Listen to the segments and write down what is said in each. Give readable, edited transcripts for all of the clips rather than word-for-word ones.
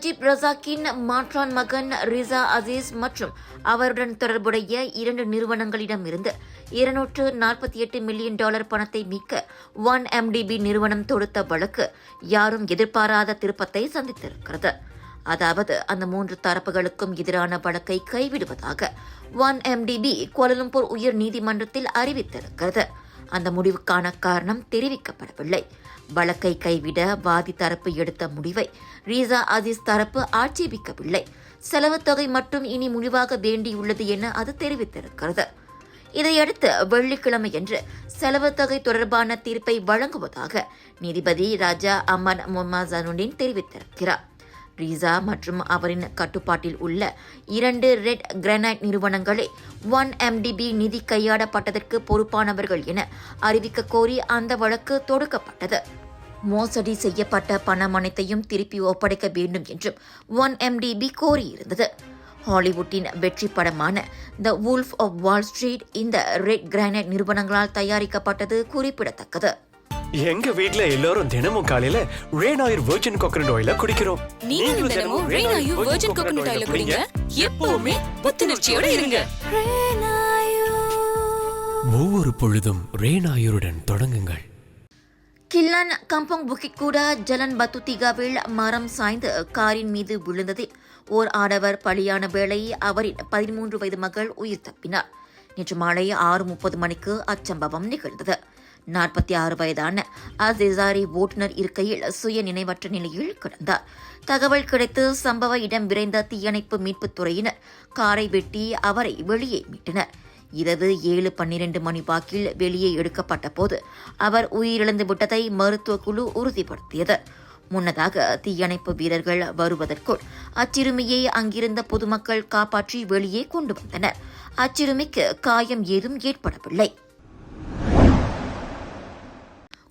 Najib ரசாக்கின் மாற்றான் மகன் Risa Azeez மற்றும் அவருடன் தொடர்புடைய 2 நிறுவனங்களிடமிருந்து $248 மில்லியன் பணத்தை மீட்க 1MDB நிறுவனம் தொடுத்த வழக்கு யாரும் எதிர்பாராத திருப்பத்தை சந்தித்திருக்கிறது. அதாவது அந்த 3 தரப்புகளுக்கும் எதிரான வழக்கை கைவிடுவதாக 1MDB கோலாலம்பூர் உயர் நீதிமன்றத்தில் அறிவித்திருக்கிறது. அந்த முடிவுக்கான காரணம் தெரிவிக்கப்படவில்லை. வழக்கை கைவிட வாதி தரப்பு எடுத்த முடிவை ரிசா அசீஸ் தரப்பு ஆட்சேபிக்கவில்லை. செலவு தொகை மட்டும் இனி முடிவாக வேண்டியுள்ளது என அது தெரிவித்திருக்கிறது. இதையடுத்து வெள்ளிக்கிழமையன்று செலவு தொகை தொடர்பான தீர்ப்பை வழங்குவதாக நீதிபதி ராஜா அமன் மொமாசனுடன் தெரிவித்திருக்கிறார். ரிசா மற்றும் அவரின் கட்டுப்பாட்டில் உள்ள 2 ரெட் கிரானைட் நிறுவனங்களை 1MDB நிதி கையாடப்பட்டதற்கு பொறுப்பானவர்கள் என அறிவிக்க கோரி அந்த வழக்கு தொடுக்கப்பட்டது. மோசடி செய்யப்பட்ட பணம் அனைத்தையும் திருப்பி ஒப்படைக்க வேண்டும் என்றும் 1MDB கோரியிருந்தது. ஹாலிவுட்டின் வெற்றி படமான த வுல்ஃப் ஆஃப் வால் ஸ்ட்ரீட் இந்த ரெட் கிரானைட் நிறுவனங்களால் தயாரிக்கப்பட்டது குறிப்பிடத்தக்கது. எங்க வீட்ல எல்லாரும் தினமும் காலையில ரெயின் ஆயில் வெர்ஜின் கோகனட் ஆயில குடிக்கிறோம். நீங்களும் தினமும் ரெயின் ஆயில் வெர்ஜின் கோகனட் ஆயில குடிங்க. எப்பவுமே புத்துணர்ச்சியோட இருங்க. ஒவ்வொரு பொழுதும் ரெயின் ஆயிலுடன் தொடங்குங்கள். கில்லான் கம்பங் புக்கிட் கூடா ஜலன் பத்துத்திகாவில் மரம் சாய்ந்து காரின் மீது விழுந்ததில் ஓர் ஆடவர் பலியான வேளை அவரின் 13 வயது மகள் உயிர் தப்பினார். நேற்று மாலை 6:30 மணிக்கு அச்சம்பவம் நிகழ்ந்தது. 46 வயதான அசேசாரி ஓட்டுநர் இருக்கையில் சுய நினைவற்ற நிலையில் கிடந்தார். தகவல் கிடைத்து சம்பவ இடம் விரைந்த தீயணைப்பு மீட்புத் துறையினர் காரை வெட்டி அவரை வெளியே மீட்டனர். இரவு 7:12 மணி வாக்கில் வெளியே எடுக்கப்பட்ட போது அவர் உயிரிழந்து விட்டதை மருத்துவ குழு உறுதிப்படுத்தியது. முன்னதாக தீயணைப்பு வீரர்கள் வருவதற்குள் அச்சிறுமியை அங்கிருந்த பொதுமக்கள் காப்பாற்றி வெளியே கொண்டு வந்தனர். அச்சிறுமிக்கு காயம் ஏதும் ஏற்படவில்லை.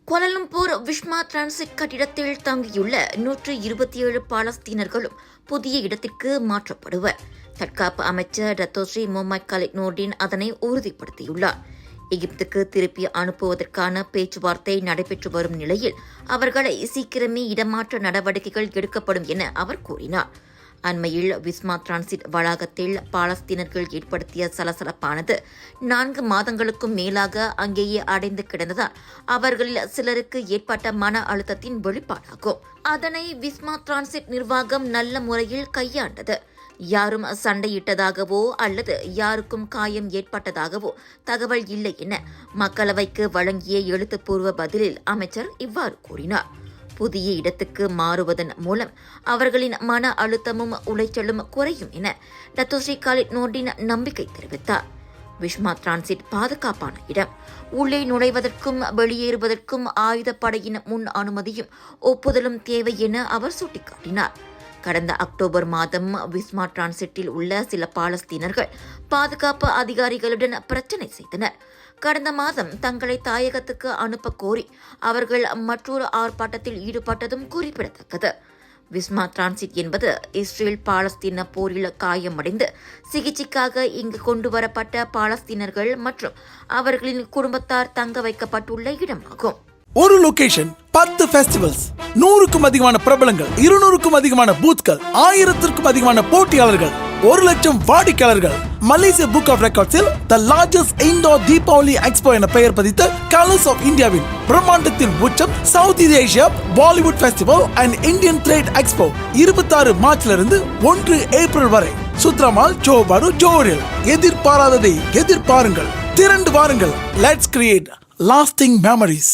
கோலாலம்பூர் விஸ்மா டிரான்சிட் கட்டிடத்தில் தங்கியுள்ள 127 பாலஸ்தீனர்களும் புதிய இடத்திற்கு மாற்றப்படுவர். தற்காப்பு அமைச்சர் டத்தோஸ்ரீ முகமது கலித் நூர்டின் அதனை உறுதிப்படுத்தியுள்ளார். எகிப்துக்கு திருப்பி அனுப்புவதற்கான பேச்சுவார்த்தை நடைபெற்று வரும் நிலையில் அவர்களை சீக்கிரமே இடமாற்ற நடவடிக்கைகள் எடுக்கப்படும் என அவர் கூறினார். அண்மையில் விஸ்மா டிரான்சிட் வளாகத்தில் பாலஸ்தீனர்கள் ஏற்படுத்திய சலசலப்பானது 4 மாதங்களுக்கும் மேலாக அங்கேயே அடைந்து கிடந்ததால் அவர்களில் சிலருக்கு ஏற்பட்ட மன அழுத்தத்தின் வெளிப்பாடாகும். அதனை விஸ்மா டிரான்சிட் நிர்வாகம் நல்ல முறையில் கையாண்டது. யாரும் சண்டையிட்டதாகவோ அல்லது யாருக்கும் காயம் ஏற்பட்டதாகவோ தகவல் இல்லை என மக்களவைக்கு வழங்கிய எழுத்துப்பூர்வ பதிலில் அமைச்சர் இவ்வாறு கூறினார். புதிய இடத்துக்கு மாறுவதன் மூலம் அவர்களின் மன அழுத்தமும் உளைச்சலும் குறையும் என டத்தோஸ்ரீ கலித் நூர்டின் நம்பிக்கை தெரிவித்தார். விஸ்மா டிரான்சிட் பாதுகாப்பான இடம். உள்ளே நுழைவதற்கும் வெளியேறுவதற்கும் ஆயுதப்படையின் முன் அனுமதியும் ஒப்புதலும் தேவை என அவர் சுட்டிக்காட்டினார். கடந்த அக்டோபர் மாதம் விஸ்மா டிரான்சிட்டில் உள்ள சில பாலஸ்தீனர்கள் பாதுகாப்பு அதிகாரிகளுடன் பிரச்சினை செய்தனர். கடந்த மாதம் தங்களை தாயகத்துக்கு அனுப்ப கோரி அவர்கள் மற்றொரு ஆர்ப்பாட்டத்தில் ஈடுபட்டதும் குறிப்பிடத்தக்கது. விஸ்மா டிரான்சிட் என்பது இஸ்ரேல் பாலஸ்தீன போரில் காயமடைந்து சிகிச்சைக்காக இங்கு கொண்டுவரப்பட்ட பாலஸ்தீனர்கள் மற்றும் அவர்களின் குடும்பத்தார் தங்க வைக்கப்பட்டுள்ள இடமாகும். ஒரு லொகேஷன் 10 ஃபெஸ்டிவல்ஸ், 100க்கும் அதிகமான பிரபலங்கள், 200க்கும் அதிகமான பூத்கள், 1000க்கும் அதிகமான போட்டியாளர்கள், 1 லட்சம் வாடிக்கையாளர்கள். மலேசியா புக் ஆஃப் ரெக்கார்ட்ஸில் the largest indoor Deepavali expo என பெயர் பதித்த கலர்ஸ் ஆஃப் இந்தியாவின் பிரம்மாண்டத்தின் உச்சம் south east Asia Bollywood festival and Indian trade expo 26 மார்ச்லிருந்து 1 ஏப்ரல் வரை சுத்ராமால் ஜோபாடு ஜோரில். எதிர்பாராததை எதிர்பாருங்கள், திரண்டு வாருங்கள். Let's create lasting memories.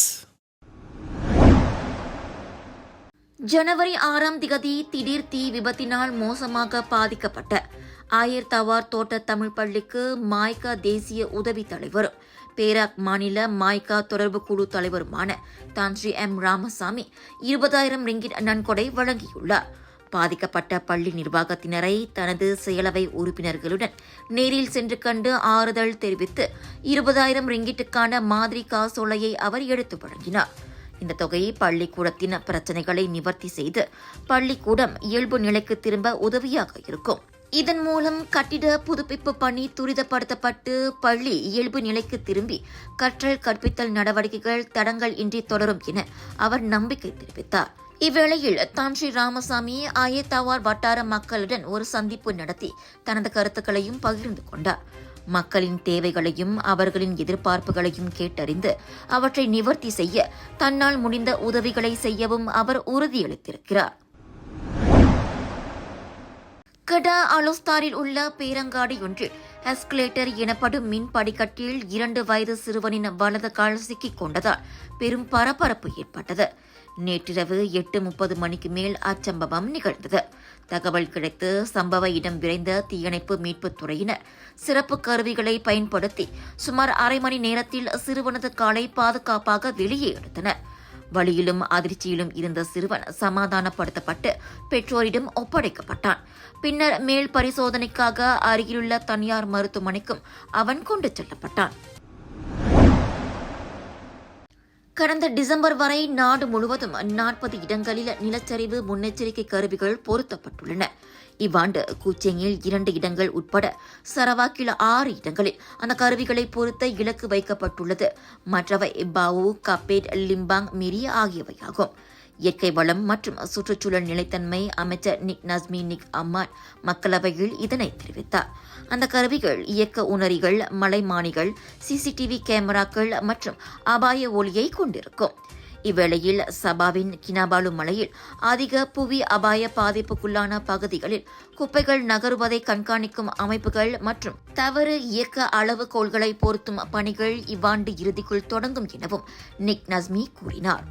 ஜனவரி 6ஆம் திகதி திடீர் தீ விபத்தினால் மோசமாக பாதிக்கப்பட்ட ஆயர் தவார் தோட்ட தமிழ் பள்ளிக்கு மாய்கா தேசிய உதவி தலைவரும் பேராக் மாநில மாய்கா தொடர்பு குழு தலைவருமான தான்ஸ்ரீ எம் ராமசாமி 20,000 ரிங்கிட் நன்கொடை வழங்கியுள்ளார். பாதிக்கப்பட்ட பள்ளி நிர்வாகத்தினரை தனது செயலவை உறுப்பினர்களுடன் நேரில் சென்று கண்டு ஆறுதல் தெரிவித்து 20,000 ரிங்கிட்டுக்கான மாதிரி காசோலையை அவர் எடுத்து வழங்கினார். இந்த தொகை பள்ளிக்கூடத்தின் பிரச்சினைகளை நிவர்த்தி செய்து பள்ளிக்கூடம் இயல்பு நிலைக்கு திரும்ப உதவியாக இருக்கும். இதன் மூலம் கட்டிட புதுப்பிப்பு பணி துரிதப்படுத்தப்பட்டு பள்ளி இயல்பு நிலைக்கு திரும்பி கற்றல் கற்பித்தல் நடவடிக்கைகள் தடங்கள் இன்றி தொடரும் என அவர் நம்பிக்கை தெரிவித்தார். இவ்வேளையில் தான் ஸ்ரீ ராமசாமி ஆயத்தாவார் வட்டார மக்களுடன் ஒரு சந்திப்பு நடத்தி தனது கருத்துக்களையும் பகிர்ந்து கொண்டார். மக்களின் தேவைகளையும் அவர்களின் எதிர்பார்ப்புகளையும் கேட்டறிந்து அவற்றை நிவர்த்தி செய்ய தன்னால் முடிந்த உதவிகளை செய்யவும் அவர் உறுதியளித்திருக்கிறார். கடா அலுஸ்தாரில் உள்ள பேரங்காடியொன்றில் எஸ்கலேட்டர் எனப்படும் மின் படிக்கட்டில் 2 வயது சிறுவனின் வலது கால் சிக்கிக் கொண்டதால் பெரும் பரபரப்பு ஏற்பட்டது. நேற்றிரவு 8:30 மணிக்கு மேல் அச்சம்பவம் நிகழ்ந்தது. தகவல் கிடைத்து சம்பவ இடம் விரைந்த தீயணைப்பு மீட்புத் துறையினர் சிறப்பு கருவிகளை பயன்படுத்தி சுமார் அரை மணி நேரத்தில் சிறுவனது காலை பாதுகாப்பாக வெளியே எடுத்தனர். வலியிலும் அதிர்ச்சியிலும் இருந்த சிறுவன் சமாதானப்படுத்தப்பட்டு பெற்றோரிடம் ஒப்படைக்கப்பட்டான். பின்னர் மேல் பரிசோதனைக்காக அருகிலுள்ள தனியார் மருத்துவமனைக்கும் அவன் கொண்டு செல்லப்பட்டான். கடந்த டிசம்பர் வரை நாடு முழுவதும் 40 இடங்களில் நிலச்சரிவு முன்னெச்சரிக்கை கருவிகள் பொருத்தப்பட்டுள்ளன. இவ்வாண்டு கூச்சேங்கில் 2 இடங்கள் உட்பட சரவாக்கில் 6 இடங்களில் அந்த கருவிகளை பொருத்த இலக்கு வைக்கப்பட்டுள்ளது. மற்றவை பாவு, கப்பேட், லிம்பாங், மிரி ஆகியவையாகும். இயற்கை வளம் மற்றும் சுற்றுச்சூழல் நிலைத்தன்மை அமைச்சர் நிக் நஸ்மி நிக் அம்மான் மக்களவையில் இதனை தெரிவித்தார். அந்த கருவிகள் இயக்க உணரிகள், மலைமானிகள், சிசிடிவி கேமராக்கள் மற்றும் அபாய ஒளியை கொண்டிருக்கும். இவ்வேளையில் சபாவின் கினாபாலு மலையில் அதிக புவி அபாய பாதிப்புக்குள்ளான பகுதிகளில் குப்பைகள் நகருவதை கண்காணிக்கும் அமைப்புகள் மற்றும் தவறு இயக்க அளவுகோல்களை பொருத்தும் பணிகள் இவ்வாண்டு இறுதிக்குள் தொடங்கும் எனவும் நிக் நஸ்மி கூறினார்.